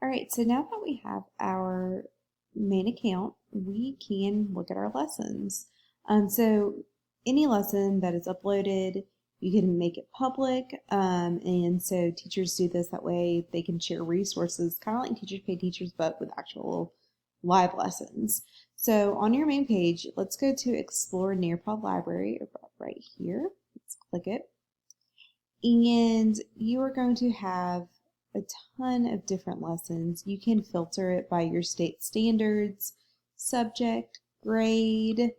All right, so now that we have our main account, we can look at our lessons. So any lesson that is uploaded, you can make it public, and so teachers do this that way they can share resources, kind of like Teachers Pay Teachers, but with actual live lessons. So on your main page, let's go to Explore Nearpod Library right here. Let's click it. And you are going to have a ton of different lessons. You can filter it by your state standards, subject, grade,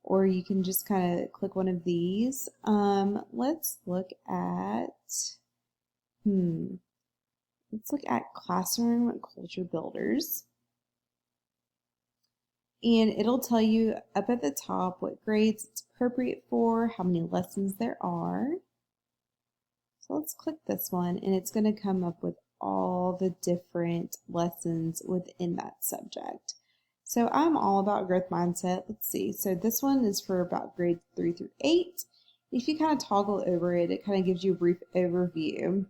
or you can just kind of click one of these. Let's look at, Classroom Culture Builders. And it'll tell you up at the top what grades it's appropriate for, how many lessons there are. So let's click this one, and it's going to come up with all the different lessons within that subject. So I'm all about growth mindset. Let's see. So this one is for about grades 3 through 8. If you kind of toggle over it, it kind of gives you a brief overview.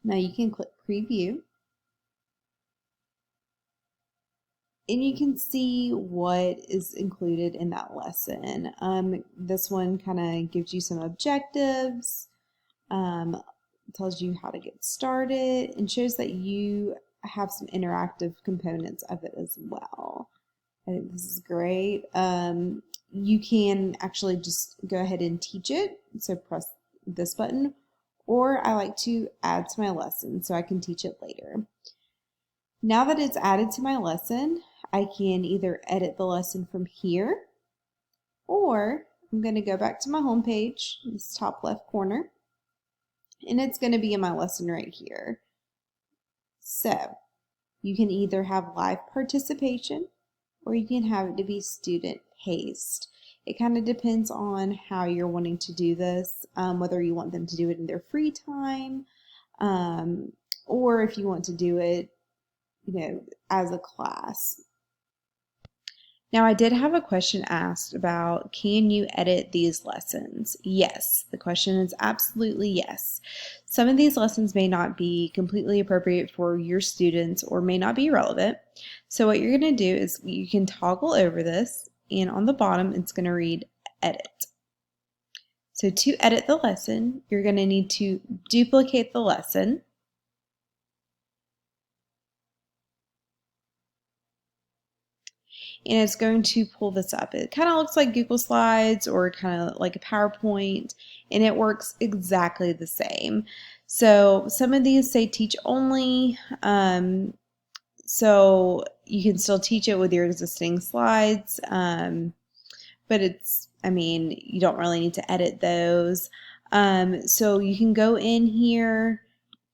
Now you can click preview. And you can see what is included in that lesson. This one kind of gives you some objectives, tells you how to get started, and shows that you have some interactive components of it as well. I think this is great. You can actually just go ahead and teach it, so press this button, or I like to add to my lesson so I can teach it later. Now that it's added to my lesson, I can either edit the lesson from here, or I'm going to go back to my home page, this top left corner, and it's going to be in my lesson right here. So you can either have live participation, or you can have it to be student paced. It kind of depends on how you're wanting to do this, whether you want them to do it in their free time, or if you want to do it, as a class. Now, I did have a question asked about, can you edit these lessons? Yes, the question is absolutely yes. Some of these lessons may not be completely appropriate for your students or may not be relevant. So what you're going to do is you can toggle over this, and on the bottom it's going to read edit. So to edit the lesson, you're going to need to duplicate the lesson. And it's going to pull this up. It kind of looks like Google Slides or kind of like a PowerPoint, and it works exactly the same. So some of these say teach only, so you can still teach it with your existing slides, but you don't really need to edit those. So you can go in here,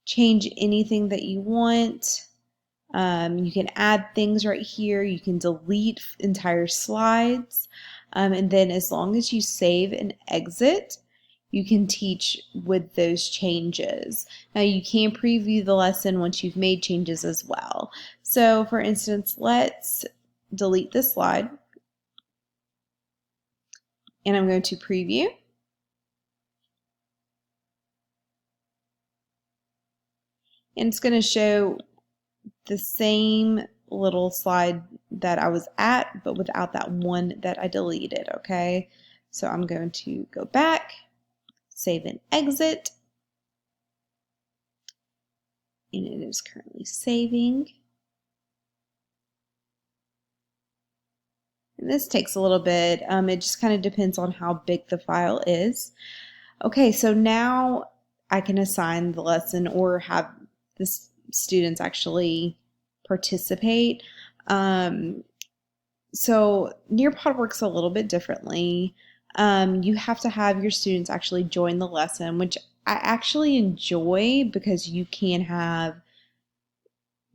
change anything that you want. You can add things right here. You can delete entire slides. And then as long as you save and exit, you can teach with those changes. Now you can preview the lesson once you've made changes as well. So for instance, let's delete this slide. And I'm going to preview. And it's going to show the same little slide that I was at, but without that one that I deleted, okay? So I'm going to go back, save and exit, and it is currently saving. And this takes a little bit. It just kind of depends on how big the file is. Okay, so now I can assign the lesson or have this students actually participate. So Nearpod works a little bit differently. You have to have your students actually join the lesson, which I actually enjoy because you can have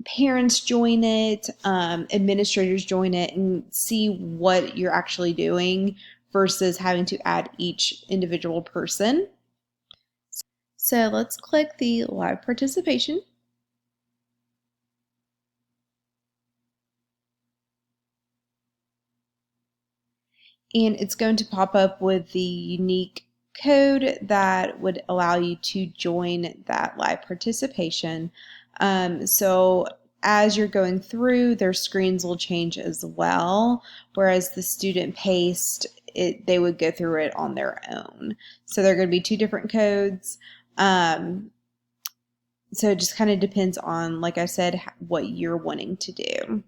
parents join it, administrators join it, and see what you're actually doing versus having to add each individual person. So let's click the live participation. And it's going to pop up with the unique code that would allow you to join that live participation. So as you're going through, their screens will change as well, whereas the student paced, they would go through it on their own. So they're going to be two different codes. So it just kind of depends on, like I said, what you're wanting to do.